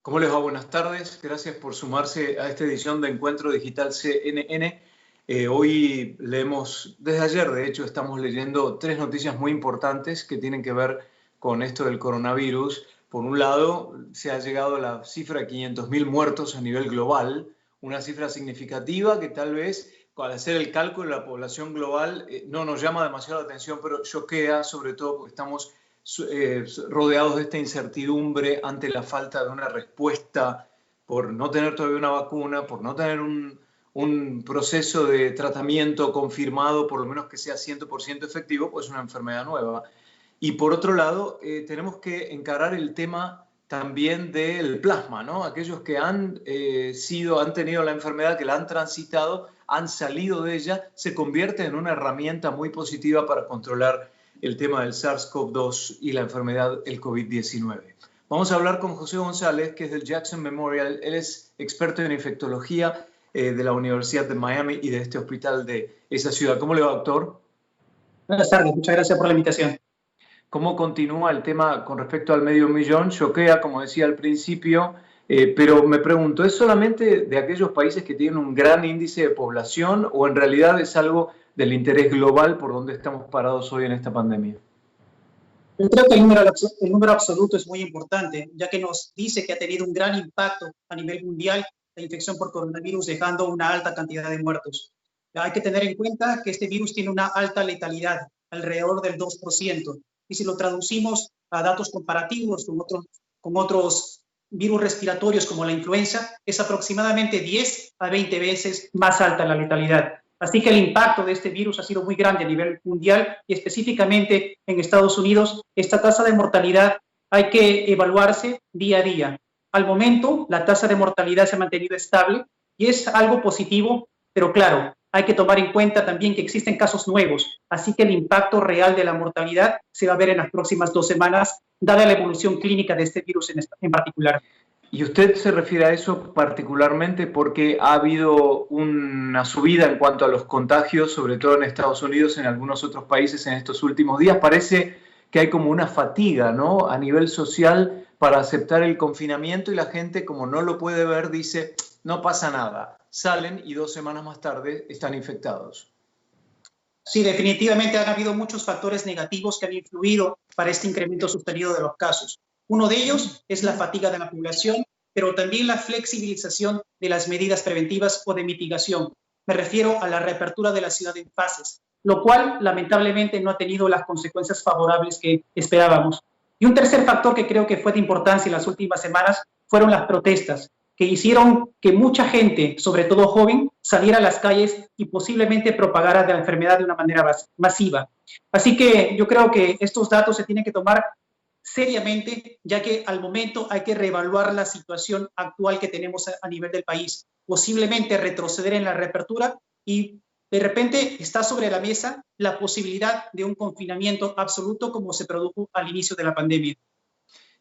¿Cómo les va? Buenas tardes. Gracias por sumarse a esta edición de Encuentro Digital CNN. Hoy leemos, desde ayer de hecho, estamos leyendo tres noticias muy importantes que tienen que ver con esto del coronavirus. Por un lado, se ha llegado a la cifra de 500.000 muertos a nivel global, una cifra significativa que tal vez, al hacer el cálculo de la población global, no nos llama demasiado la atención, pero choquea, sobre todo porque estamos rodeados de esta incertidumbre ante la falta de una respuesta por no tener todavía una vacuna, por no tener un proceso de tratamiento confirmado, por lo menos que sea 100% efectivo, pues es una enfermedad nueva. Y por otro lado, tenemos que encarar el tema también del plasma, ¿no? Aquellos que han tenido la enfermedad, que la han transitado, han salido de ella, se convierte en una herramienta muy positiva para controlar el tema del SARS-CoV-2 y la enfermedad, el COVID-19. Vamos a hablar con José González, que es del Jackson Memorial. Él es experto en infectología de la Universidad de Miami y de este hospital de esa ciudad. ¿Cómo le va, doctor? Buenas tardes, muchas gracias por la invitación. ¿Cómo continúa el tema con respecto al medio millón? Choquea, como decía al principio, pero me pregunto, ¿es solamente de aquellos países que tienen un gran índice de población o en realidad es algo del interés global por donde estamos parados hoy en esta pandemia? Yo creo que el número absoluto es muy importante, ya que nos dice que ha tenido un gran impacto a nivel mundial la infección por coronavirus, dejando una alta cantidad de muertos. Hay que tener en cuenta que este virus tiene una alta letalidad, alrededor del 2%, y si lo traducimos a datos comparativos con otros virus respiratorios como la influenza, es aproximadamente 10 a 20 veces más alta la letalidad. Así que el impacto de este virus ha sido muy grande a nivel mundial y específicamente en Estados Unidos. Esta tasa de mortalidad hay que evaluarse día a día. Al momento, la tasa de mortalidad se ha mantenido estable y es algo positivo, pero claro, hay que tomar en cuenta también que existen casos nuevos. Así que el impacto real de la mortalidad se va a ver en las próximas 2 semanas, dada la evolución clínica de este virus en particular. ¿Y usted se refiere a eso particularmente porque ha habido una subida en cuanto a los contagios, sobre todo en Estados Unidos, en algunos otros países en estos últimos días? Parece que hay como una fatiga, ¿no?, a nivel social para aceptar el confinamiento y la gente, como no lo puede ver, dice, no pasa nada. Salen y 2 semanas más tarde están infectados. Sí, definitivamente han habido muchos factores negativos que han influido para este incremento sostenido de los casos. Uno de ellos es la fatiga de la población, pero también la flexibilización de las medidas preventivas o de mitigación. Me refiero a la reapertura de la ciudad en fases, lo cual lamentablemente no ha tenido las consecuencias favorables que esperábamos. Y un tercer factor que creo que fue de importancia en las últimas semanas fueron las protestas, que hicieron que mucha gente, sobre todo joven, saliera a las calles y posiblemente propagara la enfermedad de una manera masiva. Así que yo creo que estos datos se tienen que tomar seriamente, ya que al momento hay que reevaluar la situación actual que tenemos a nivel del país, posiblemente retroceder en la reapertura y de repente está sobre la mesa la posibilidad de un confinamiento absoluto como se produjo al inicio de la pandemia.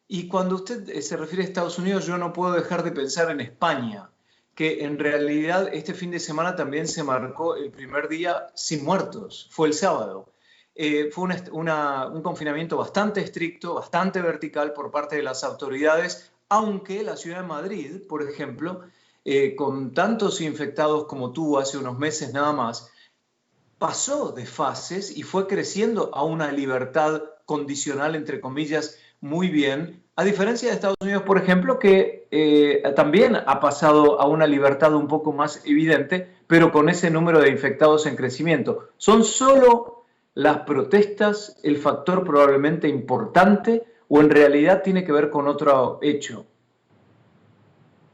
Y cuando usted se refiere a Estados Unidos, yo no puedo dejar de pensar en España, que en realidad este fin de semana también se marcó el primer día sin muertos, fue el sábado. Fue un confinamiento bastante estricto, bastante vertical por parte de las autoridades, aunque la ciudad de Madrid, por ejemplo, con tantos infectados como tuvo hace unos meses nada más, pasó de fases y fue creciendo a una libertad condicional, entre comillas, muy bien, a diferencia de Estados Unidos, por ejemplo, que también ha pasado a una libertad un poco más evidente, pero con ese número de infectados en crecimiento. ¿Son solo las protestas el factor probablemente importante o en realidad tiene que ver con otro hecho?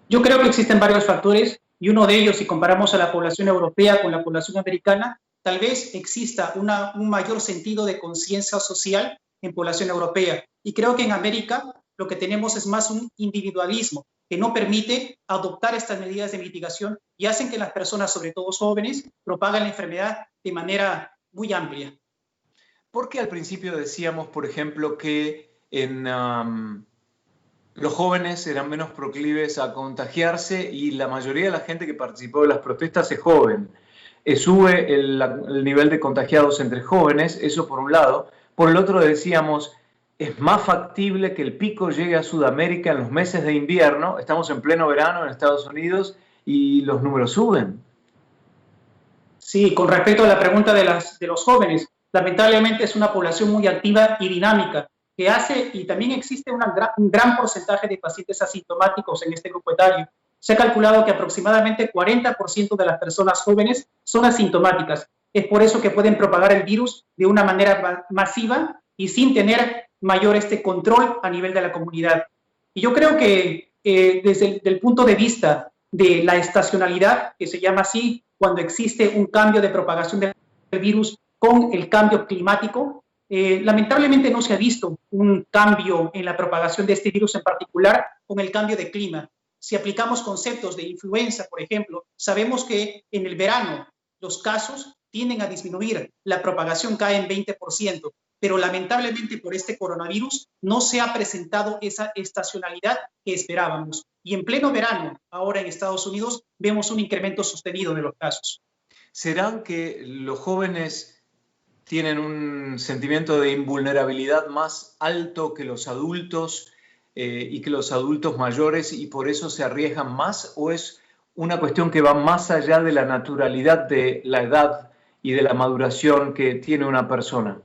Yo creo que existen varios factores y uno de ellos, si comparamos a la población europea con la población americana, tal vez exista un mayor sentido de conciencia social en población europea. Y creo que en América lo que tenemos es más un individualismo que no permite adoptar estas medidas de mitigación y hacen que las personas, sobre todo jóvenes, propaguen la enfermedad de manera muy amplia. ¿Por qué al principio decíamos, por ejemplo, que los jóvenes eran menos proclives a contagiarse y la mayoría de la gente que participó de las protestas es joven? Sube el nivel de contagiados entre jóvenes, eso por un lado. Por el otro decíamos, es más factible que el pico llegue a Sudamérica en los meses de invierno. Estamos en pleno verano en Estados Unidos y los números suben. Sí, con respecto a la pregunta de los jóvenes, lamentablemente es una población muy activa y dinámica que hace, y también existe un gran porcentaje de pacientes asintomáticos en este grupo etario. Se ha calculado que aproximadamente 40% de las personas jóvenes son asintomáticas. Es por eso que pueden propagar el virus de una manera masiva y sin tener mayor control a nivel de la comunidad. Y yo creo que desde el punto de vista de la estacionalidad, que se llama así, cuando existe un cambio de propagación del virus con el cambio climático, lamentablemente no se ha visto un cambio en la propagación de este virus en particular con el cambio de clima. Si aplicamos conceptos de influenza, por ejemplo, sabemos que en el verano los casos tienden a disminuir, la propagación cae en 20%, pero lamentablemente por este coronavirus no se ha presentado esa estacionalidad que esperábamos. Y en pleno verano, ahora en Estados Unidos, vemos un incremento sostenido de los casos. ¿Será que los jóvenes tienen un sentimiento de invulnerabilidad más alto que los adultos y que los adultos mayores y por eso se arriesgan más? ¿O es una cuestión que va más allá de la naturalidad de la edad y de la maduración que tiene una persona?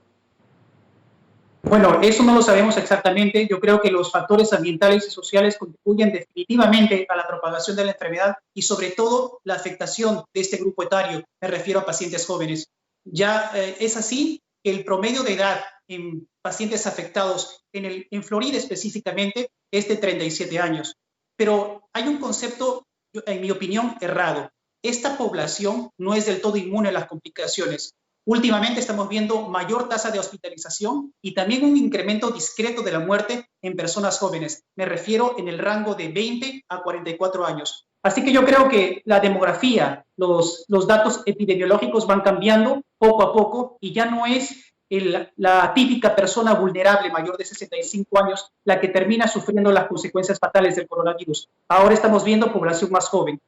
Bueno, eso no lo sabemos exactamente. Yo creo que los factores ambientales y sociales contribuyen definitivamente a la propagación de la enfermedad y sobre todo la afectación de este grupo etario. Me refiero a pacientes jóvenes. Ya es así que el promedio de edad en pacientes afectados en Florida específicamente es de 37 años. Pero hay un concepto, en mi opinión, errado. Esta población no es del todo inmune a las complicaciones. Últimamente estamos viendo mayor tasa de hospitalización y también un incremento discreto de la muerte en personas jóvenes. Me refiero en el rango de 20 a 44 años. Así que yo creo que la demografía, los datos epidemiológicos van cambiando poco a poco y ya no es la típica persona vulnerable mayor de 65 años la que termina sufriendo las consecuencias fatales del coronavirus. Ahora estamos viendo población más joven.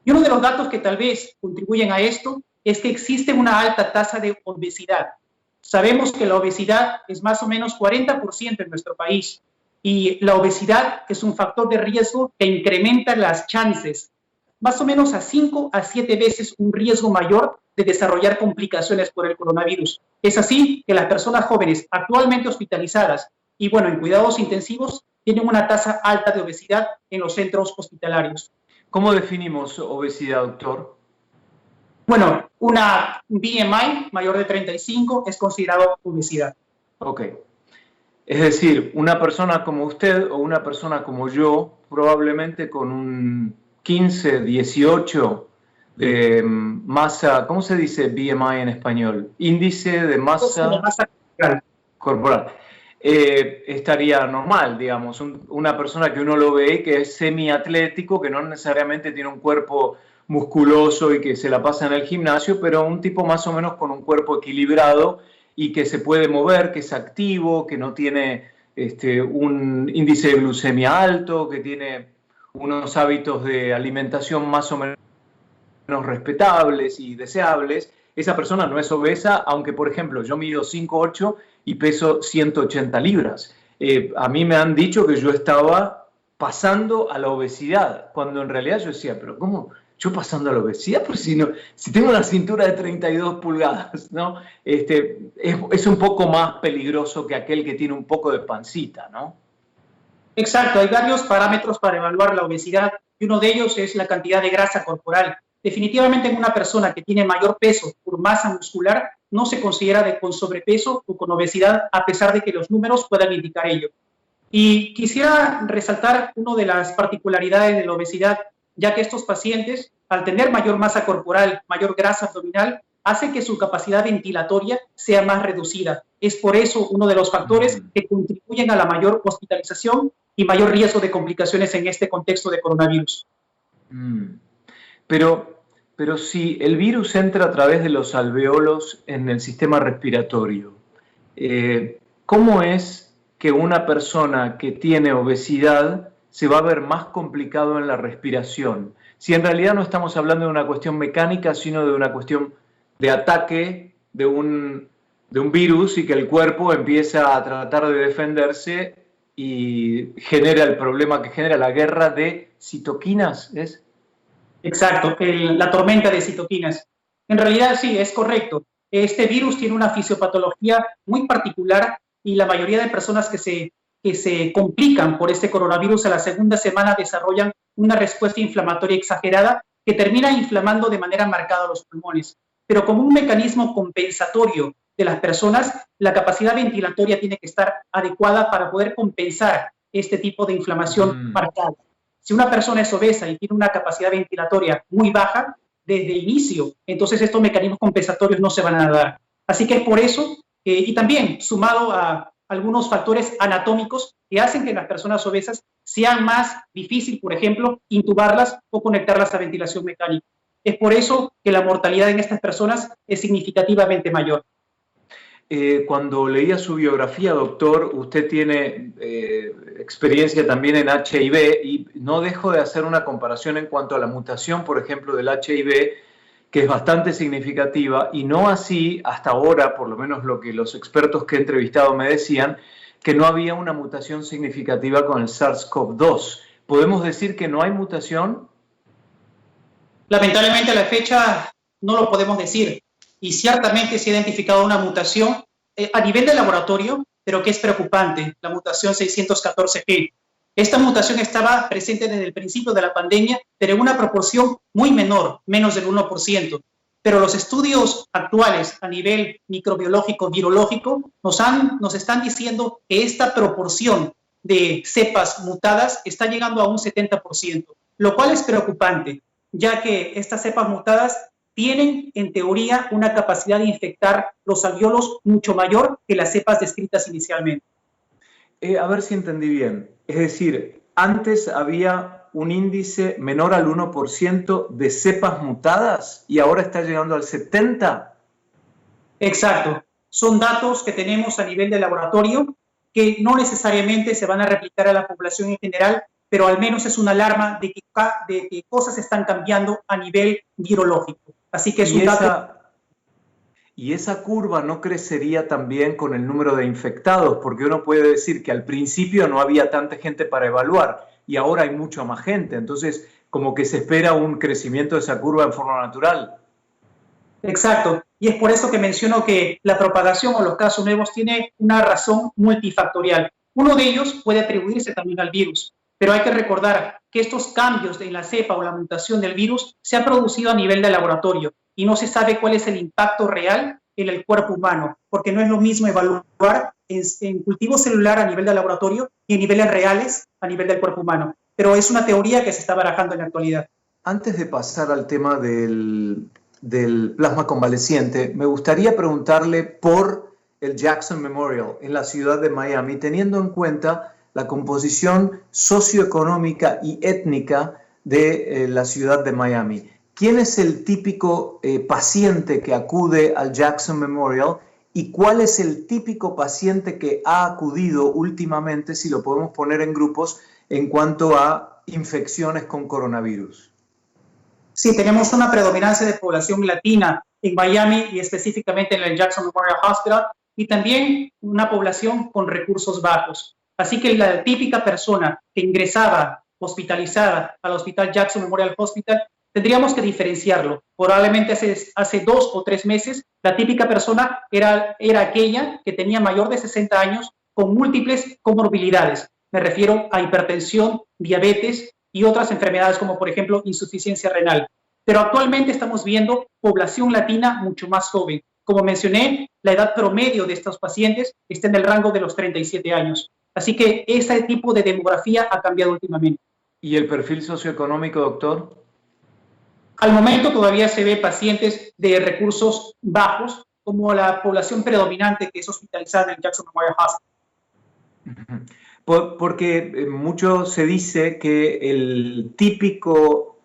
Y uno de los datos que tal vez contribuyen a esto es que existe una alta tasa de obesidad. Sabemos que la obesidad es más o menos 40% en nuestro país y la obesidad es un factor de riesgo que incrementa las chances, más o menos a 5 a 7 veces un riesgo mayor de desarrollar complicaciones por el coronavirus. Es así que las personas jóvenes actualmente hospitalizadas y bueno, en cuidados intensivos tienen una tasa alta de obesidad en los centros hospitalarios. ¿Cómo definimos obesidad, doctor? Bueno, una BMI mayor de 35 es considerado obesidad. Ok. Es decir, una persona como usted o una persona como yo, probablemente con un 15, 18 de masa, ¿cómo se dice BMI en español? Índice de masa corporal. Estaría normal, digamos, una persona que uno lo ve que es semiatlético, que no necesariamente tiene un cuerpo musculoso y que se la pasa en el gimnasio, pero un tipo más o menos con un cuerpo equilibrado y que se puede mover, que es activo, que no tiene un índice de glucemia alto, que tiene unos hábitos de alimentación más o menos respetables y deseables. Esa persona no es obesa, aunque, por ejemplo, yo mido 5'8" y peso 180 libras. A mí me han dicho que yo estaba pasando a la obesidad, cuando en realidad yo decía, pero ¿cómo? Yo pasando a la obesidad, pues si tengo una cintura de 32 pulgadas, ¿no? Es un poco más peligroso que aquel que tiene un poco de pancita, ¿no? Exacto, hay varios parámetros para evaluar la obesidad y uno de ellos es la cantidad de grasa corporal. Definitivamente en una persona que tiene mayor peso por masa muscular no se considera con sobrepeso o con obesidad a pesar de que los números puedan indicar ello. Y quisiera resaltar una de las particularidades de la obesidad, ya que estos pacientes, al tener mayor masa corporal, mayor grasa abdominal, hace que su capacidad ventilatoria sea más reducida. Es por eso uno de los factores que contribuyen a la mayor hospitalización y mayor riesgo de complicaciones en este contexto de coronavirus. Pero si el virus entra a través de los alveolos en el sistema respiratorio, ¿cómo es que una persona que tiene obesidad se va a ver más complicado en la respiración? Si en realidad no estamos hablando de una cuestión mecánica, sino de una cuestión de ataque de un de un virus y que el cuerpo empieza a tratar de defenderse y genera el problema que genera la guerra de citoquinas, ¿es? Exacto, la tormenta de citoquinas. En realidad sí, es correcto. Este virus tiene una fisiopatología muy particular y la mayoría de personas que se complican por este coronavirus a la segunda semana desarrollan una respuesta inflamatoria exagerada que termina inflamando de manera marcada los pulmones. Pero como un mecanismo compensatorio de las personas, la capacidad ventilatoria tiene que estar adecuada para poder compensar este tipo de inflamación marcada. Si una persona es obesa y tiene una capacidad ventilatoria muy baja, desde inicio, entonces estos mecanismos compensatorios no se van a dar. Así que es por eso, y también sumado a algunos factores anatómicos que hacen que las personas obesas sean más difícil, por ejemplo, intubarlas o conectarlas a ventilación mecánica. Es por eso que la mortalidad en estas personas es significativamente mayor. Cuando leía su biografía, doctor, usted tiene experiencia también en HIV y no dejo de hacer una comparación en cuanto a la mutación, por ejemplo, del HIV, que es bastante significativa, y no así hasta ahora, por lo menos lo que los expertos que he entrevistado me decían, que no había una mutación significativa con el SARS-CoV-2. ¿Podemos decir que no hay mutación? Lamentablemente a la fecha no lo podemos decir. Y ciertamente se ha identificado una mutación a nivel de laboratorio, pero que es preocupante, la mutación 614G. Esta mutación estaba presente desde el principio de la pandemia, pero en una proporción muy menor, menos del 1%. Pero los estudios actuales a nivel microbiológico, virológico, nos están diciendo que esta proporción de cepas mutadas está llegando a un 70%, lo cual es preocupante, ya que estas cepas mutadas tienen, en teoría, una capacidad de infectar los alvéolos mucho mayor que las cepas descritas inicialmente. A ver si entendí bien. Es decir, antes había un índice menor al 1% de cepas mutadas y ahora está llegando al 70%. Exacto. Son datos que tenemos a nivel de laboratorio que no necesariamente se van a replicar a la población en general, pero al menos es una alarma de que cosas están cambiando a nivel virológico. Así que es un dato. ¿Y esa curva no crecería también con el número de infectados? Porque uno puede decir que al principio no había tanta gente para evaluar y ahora hay mucha más gente. Entonces, como que se espera un crecimiento de esa curva en forma natural. Exacto. Y es por eso que menciono que la propagación o los casos nuevos tiene una razón multifactorial. Uno de ellos puede atribuirse también al virus, pero hay que recordar que estos cambios en la cepa o la mutación del virus se han producido a nivel de laboratorio y no se sabe cuál es el impacto real en el cuerpo humano, porque no es lo mismo evaluar en cultivo celular a nivel de laboratorio y en niveles reales a nivel del cuerpo humano. Pero es una teoría que se está barajando en la actualidad. Antes de pasar al tema del plasma convaleciente, me gustaría preguntarle por el Jackson Memorial en la ciudad de Miami, teniendo en cuenta la composición socioeconómica y étnica de la ciudad de Miami. ¿Quién es el típico paciente que acude al Jackson Memorial y cuál es el típico paciente que ha acudido últimamente, si lo podemos poner en grupos, en cuanto a infecciones con coronavirus? Sí, tenemos una predominancia de población latina en Miami y específicamente en el Jackson Memorial Hospital y también una población con recursos bajos. Así que la típica persona que ingresaba hospitalizada al Hospital Jackson Memorial Hospital, tendríamos que diferenciarlo. Probablemente hace 2 o 3 meses, la típica persona era aquella que tenía mayor de 60 años con múltiples comorbilidades. Me refiero a hipertensión, diabetes y otras enfermedades como, por ejemplo, insuficiencia renal. Pero actualmente estamos viendo población latina mucho más joven. Como mencioné, la edad promedio de estos pacientes está en el rango de los 37 años. Así que ese tipo de demografía ha cambiado últimamente. ¿Y el perfil socioeconómico, doctor? Al momento todavía se ve pacientes de recursos bajos, como la población predominante que es hospitalizada en el Jackson Memorial Hospital. Porque mucho se dice que el típico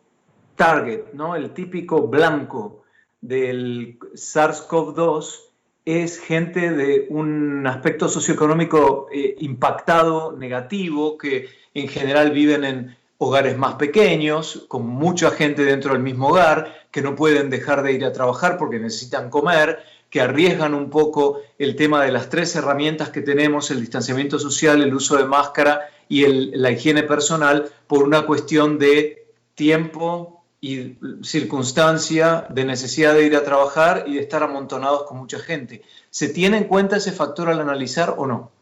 target, ¿no? El típico blanco del SARS-CoV-2 es gente de un aspecto socioeconómico impactado, negativo, que en general viven en hogares más pequeños, con mucha gente dentro del mismo hogar, que no pueden dejar de ir a trabajar porque necesitan comer, que arriesgan un poco el tema de las tres herramientas que tenemos, el distanciamiento social, el uso de máscara y la higiene personal, por una cuestión de tiempo y circunstancia, de necesidad de ir a trabajar y de estar amontonados con mucha gente. ¿Se tiene en cuenta ese factor al analizar o no?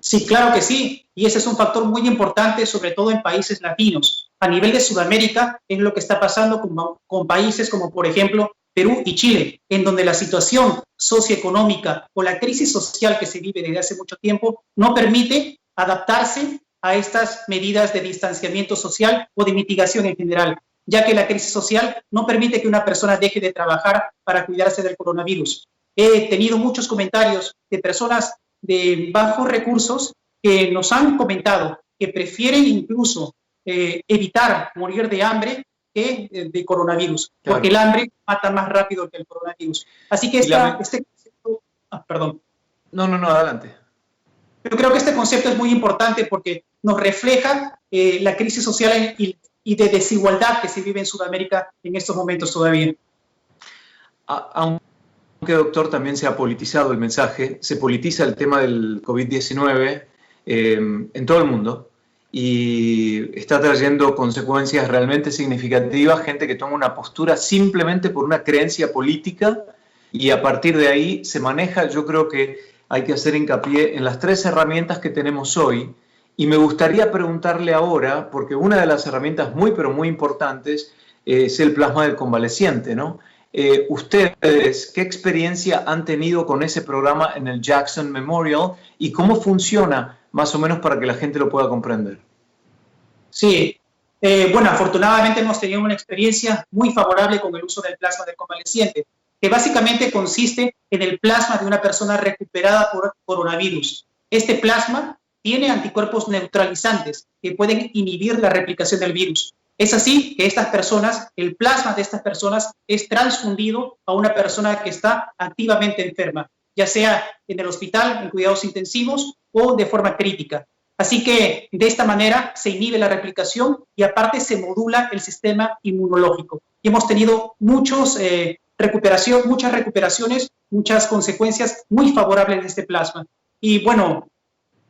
Sí, claro que sí, y ese es un factor muy importante, sobre todo en países latinos. A nivel de Sudamérica es lo que está pasando con países como, por ejemplo, Perú y Chile, en donde la situación socioeconómica o la crisis social que se vive desde hace mucho tiempo no permite adaptarse a estas medidas de distanciamiento social o de mitigación en general, ya que la crisis social no permite que una persona deje de trabajar para cuidarse del coronavirus. He tenido muchos comentarios de personas de bajos recursos que nos han comentado que prefieren incluso evitar morir de hambre que de coronavirus, claro, porque el hambre mata más rápido que el coronavirus. Así que este concepto... perdón. No, adelante. Yo creo que este concepto es muy importante porque nos refleja la crisis social y de desigualdad que se vive en Sudamérica en estos momentos todavía. Aunque, doctor, también se ha politizado el mensaje, se politiza el tema del COVID-19 en todo el mundo y está trayendo consecuencias realmente significativas, gente que toma una postura simplemente por una creencia política y a partir de ahí se maneja. Yo creo que hay que hacer hincapié en las tres herramientas que tenemos hoy y me gustaría preguntarle ahora, porque una de las herramientas muy pero muy importantes es el plasma del convaleciente, ¿no? ¿Ustedes qué experiencia han tenido con ese programa en el Jackson Memorial y cómo funciona más o menos para que la gente lo pueda comprender? Sí, bueno, afortunadamente hemos tenido una experiencia muy favorable con el uso del plasma del convaleciente, que básicamente consiste en el plasma de una persona recuperada por coronavirus. Este plasma tiene anticuerpos neutralizantes que pueden inhibir la replicación del virus. Es así que estas personas, el plasma de estas personas es transfundido a una persona que está activamente enferma, ya sea en el hospital, en cuidados intensivos o de forma crítica. Así que de esta manera se inhibe la replicación y aparte se modula el sistema inmunológico. Y hemos tenido muchas recuperaciones, muchas consecuencias muy favorables de este plasma. Y bueno,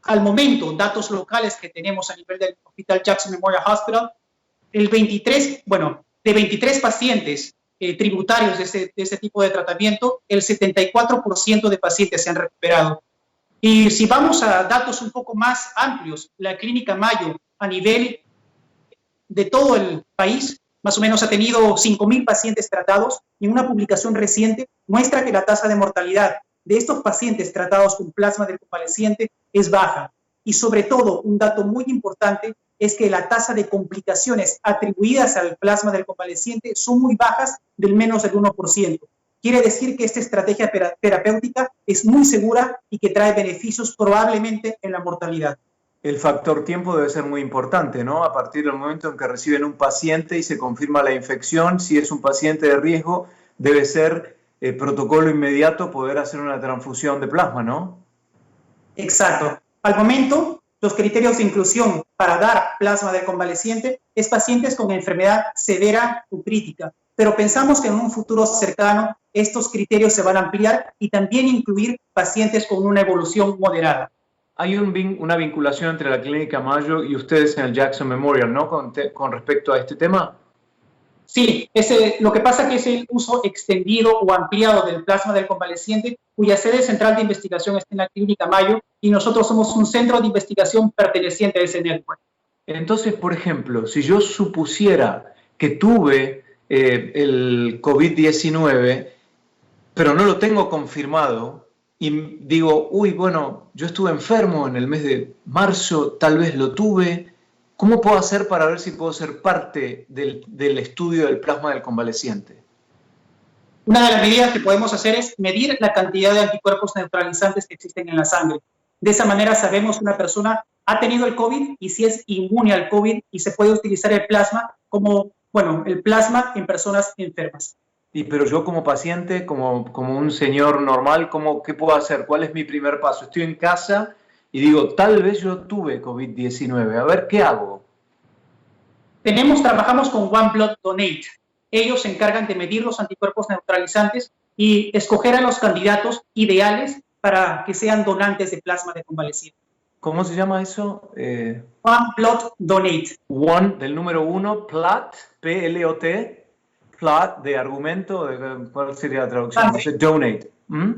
al momento, datos locales que tenemos a nivel del Hospital Jackson Memorial Hospital, de 23 pacientes tributarios de este tipo de tratamiento, el 74% de pacientes se han recuperado. Y si vamos a datos un poco más amplios, la Clínica Mayo a nivel de todo el país, más o menos ha tenido 5,000 pacientes tratados y una publicación reciente muestra que la tasa de mortalidad de estos pacientes tratados con plasma del convaleciente es baja. Y sobre todo, un dato muy importante es que la tasa de complicaciones atribuidas al plasma del convaleciente son muy bajas, del menos del 1%. Quiere decir que esta estrategia terapéutica es muy segura y que trae beneficios probablemente en la mortalidad. El factor tiempo debe ser muy importante, ¿no? A partir del momento en que reciben un paciente y se confirma la infección, si es un paciente de riesgo, debe ser protocolo inmediato poder hacer una transfusión de plasma, ¿no? Exacto. Al momento, los criterios de inclusión para dar plasma del convaleciente es pacientes con enfermedad severa o crítica, pero pensamos que en un futuro cercano estos criterios se van a ampliar y también incluir pacientes con una evolución moderada. Hay una vinculación entre la Clínica Mayo y ustedes en el Jackson Memorial, ¿no? Con respecto a este tema. Sí, lo que pasa es que es el uso extendido o ampliado del plasma del convaleciente, cuya sede central de investigación está en la Clínica Mayo y nosotros somos un centro de investigación perteneciente a ese network. Entonces, por ejemplo, si yo supusiera que tuve el COVID-19, pero no lo tengo confirmado, y digo, uy, bueno, yo estuve enfermo en el mes de marzo, tal vez lo tuve, ¿cómo puedo hacer para ver si puedo ser parte del estudio del plasma del convaleciente? Una de las medidas que podemos hacer es medir la cantidad de anticuerpos neutralizantes que existen en la sangre. De esa manera sabemos si una persona ha tenido el COVID y si es inmune al COVID y se puede utilizar el plasma como, el plasma en personas enfermas. Pero yo como paciente, como un señor normal, ¿qué puedo hacer? ¿Cuál es mi primer paso? Estoy en casa y digo, tal vez yo tuve COVID-19. A ver, ¿qué hago? Trabajamos con One Blood Donate. Ellos se encargan de medir los anticuerpos neutralizantes y escoger a los candidatos ideales para que sean donantes de plasma de convaleciente. ¿Cómo se llama eso? One Blood Donate. One, del número 1, plot, P-L-O-T, plot de argumento, ¿cuál sería la traducción? Donate. ¿Mm?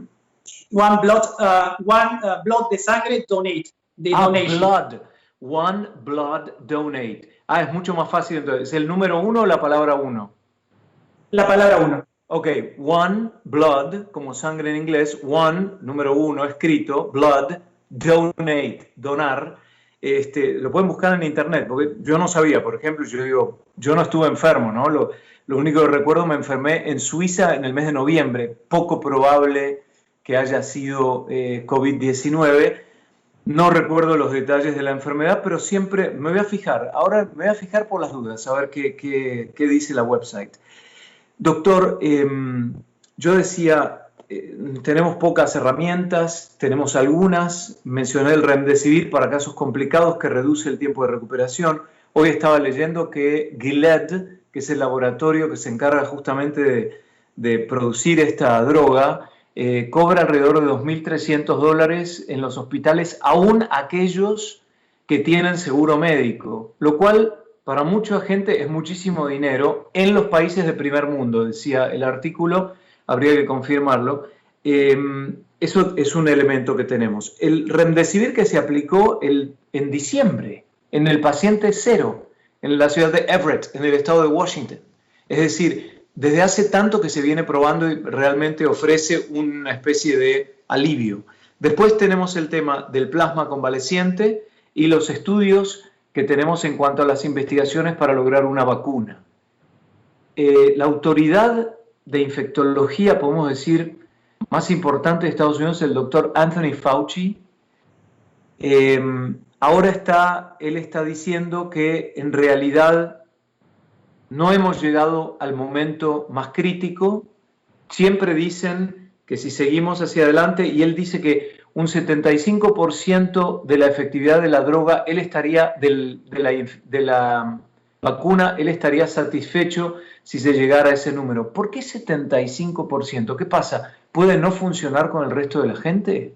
One blood de sangre, donate. De donation. Blood. One blood donate. Es mucho más fácil entonces. ¿Es el número 1 o la palabra 1? La palabra 1. Ok, one blood, como sangre en inglés, one, número 1, escrito, blood, donate, donar. Lo pueden buscar en internet, porque yo no sabía, por ejemplo, yo no estuve enfermo, ¿no? Lo único que recuerdo, me enfermé en Suiza en el mes de noviembre, poco probable que haya sido COVID-19. No recuerdo los detalles de la enfermedad, pero siempre me voy a fijar. Ahora me voy a fijar por las dudas, a ver qué dice la website. Doctor, yo decía, tenemos pocas herramientas, tenemos algunas. Mencioné el Remdesivir para casos complicados que reduce el tiempo de recuperación. Hoy estaba leyendo que Gilead, que es el laboratorio que se encarga justamente de producir esta droga, cobra alrededor de $2.300 en los hospitales, aún aquellos que tienen seguro médico, lo cual para mucha gente es muchísimo dinero en los países de primer mundo, decía el artículo, habría que confirmarlo. Eso es un elemento que tenemos. El Remdesivir que se aplicó en diciembre en el paciente cero, en la ciudad de Everett, en el estado de Washington. Es decir, desde hace tanto que se viene probando y realmente ofrece una especie de alivio. Después tenemos el tema del plasma convaleciente y los estudios que tenemos en cuanto a las investigaciones para lograr una vacuna. La autoridad de infectología, podemos decir, más importante de Estados Unidos, el doctor Anthony Fauci, ahora él está diciendo que en realidad no hemos llegado al momento más crítico. Siempre dicen que si seguimos hacia adelante, y él dice que un 75% de la efectividad de la droga, él estaría de la vacuna, él estaría satisfecho si se llegara a ese número. ¿Por qué 75%? ¿Qué pasa? ¿Puede no funcionar con el resto de la gente?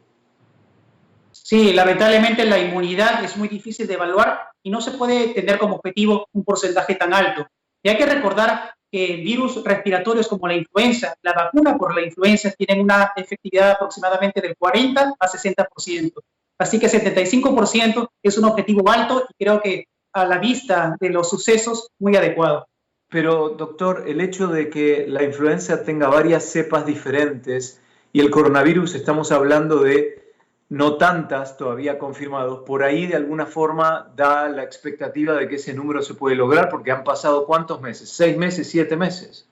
Sí, lamentablemente la inmunidad es muy difícil de evaluar y no se puede tener como objetivo un porcentaje tan alto. Y hay que recordar que virus respiratorios como la influenza, la vacuna por la influenza tienen una efectividad aproximadamente del 40 a 60%. Así que 75% es un objetivo alto y creo que a la vista de los sucesos muy adecuado. Pero, doctor, el hecho de que la influenza tenga varias cepas diferentes y el coronavirus, estamos hablando de no tantas todavía confirmados, por ahí de alguna forma da la expectativa de que ese número se puede lograr, porque han pasado ¿cuántos meses? ¿6 meses, 7 meses?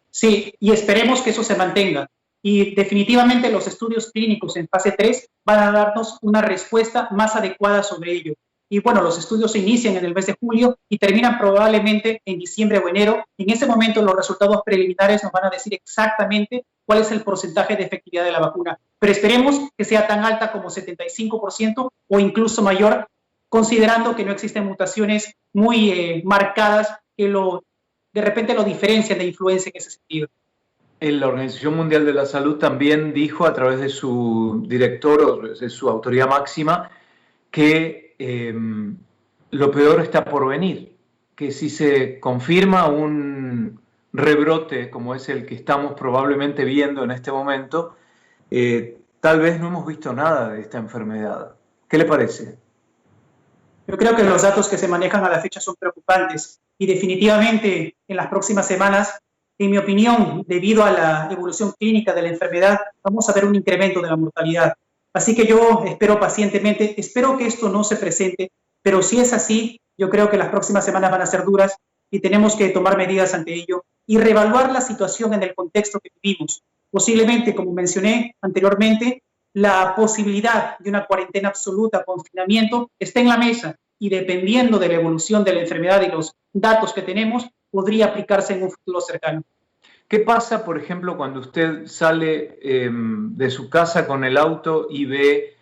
Sí, y esperemos que eso se mantenga. Y definitivamente los estudios clínicos en fase 3 van a darnos una respuesta más adecuada sobre ello. Y bueno, los estudios se inician en el mes de julio y terminan probablemente en diciembre o enero. En ese momento los resultados preliminares nos van a decir exactamente cuál es el porcentaje de efectividad de la vacuna. Pero esperemos que sea tan alta como 75% o incluso mayor, considerando que no existen mutaciones muy marcadas que de repente lo diferencian de influenza en ese sentido. La Organización Mundial de la Salud también dijo a través de su director o de su autoridad máxima que lo peor está por venir, que si se confirma un rebrote como es el que estamos probablemente viendo en este momento, tal vez no hemos visto nada de esta enfermedad. ¿Qué le parece? Yo creo que los datos que se manejan a la fecha son preocupantes y definitivamente en las próximas semanas, en mi opinión, debido a la evolución clínica de la enfermedad, vamos a ver un incremento de la mortalidad. Así que yo espero pacientemente, espero que esto no se presente, pero si es así, yo creo que las próximas semanas van a ser duras y tenemos que tomar medidas ante ello y reevaluar la situación en el contexto que vivimos. Posiblemente, como mencioné anteriormente, la posibilidad de una cuarentena absoluta, confinamiento, está en la mesa y dependiendo de la evolución de la enfermedad y los datos que tenemos, podría aplicarse en un futuro cercano. ¿Qué pasa, por ejemplo, cuando usted sale de su casa con el auto y ve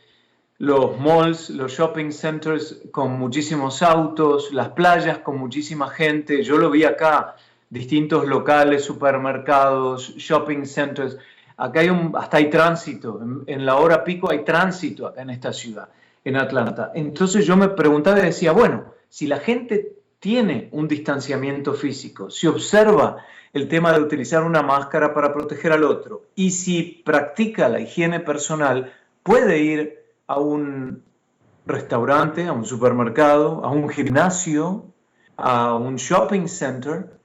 los malls, los shopping centers con muchísimos autos, las playas con muchísima gente? Yo lo vi acá, distintos locales, supermercados, shopping centers. Acá hasta hay tránsito, en la hora pico hay tránsito acá en esta ciudad, en Atlanta. Entonces yo me preguntaba y decía, bueno, si la gente tiene un distanciamiento físico, si observa el tema de utilizar una máscara para proteger al otro y si practica la higiene personal, puede ir a un restaurante, a un supermercado, a un gimnasio, a un shopping center.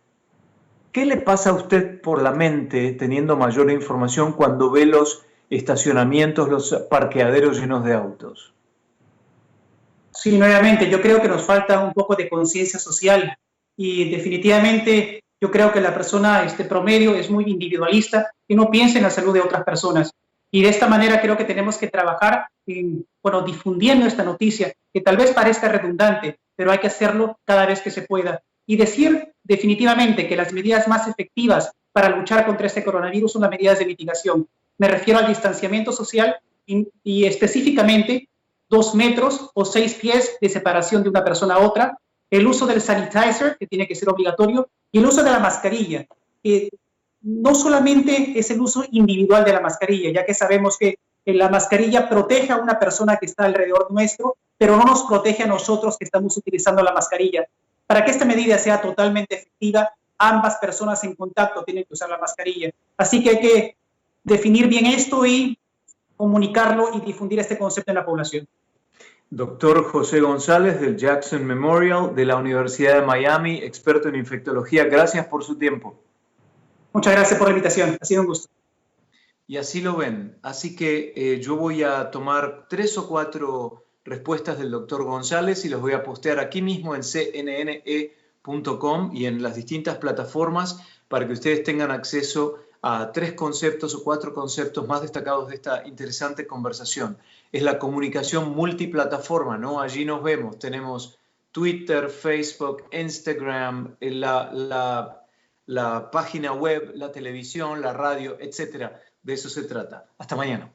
¿Qué le pasa a usted por la mente teniendo mayor información cuando ve los estacionamientos, los parqueaderos llenos de autos? Sí, nuevamente, yo creo que nos falta un poco de conciencia social y definitivamente yo creo que la persona promedio es muy individualista y no piensa en la salud de otras personas. Y de esta manera creo que tenemos que trabajar difundiendo esta noticia, que tal vez parezca redundante, pero hay que hacerlo cada vez que se pueda. Y decir definitivamente que las medidas más efectivas para luchar contra este coronavirus son las medidas de mitigación. Me refiero al distanciamiento social y específicamente 2 metros o 6 pies de separación de una persona a otra, el uso del sanitizer, que tiene que ser obligatorio, y el uso de la mascarilla. No solamente es el uso individual de la mascarilla, ya que sabemos que la mascarilla protege a una persona que está alrededor nuestro, pero no nos protege a nosotros que estamos utilizando la mascarilla. Para que esta medida sea totalmente efectiva, ambas personas en contacto tienen que usar la mascarilla. Así que hay que definir bien esto y comunicarlo y difundir este concepto en la población. Doctor José González del Jackson Memorial de la Universidad de Miami, experto en infectología. Gracias por su tiempo. Muchas gracias por la invitación. Ha sido un gusto. Y así lo ven. Así que yo voy a tomar 3 o 4 respuestas del doctor González y los voy a postear aquí mismo en cnne.com y en las distintas plataformas para que ustedes tengan acceso a 3 conceptos o 4 conceptos más destacados de esta interesante conversación. Es la comunicación multiplataforma, ¿no? Allí nos vemos. Tenemos Twitter, Facebook, Instagram, la página web, la televisión, la radio, etcétera. De eso se trata. Hasta mañana.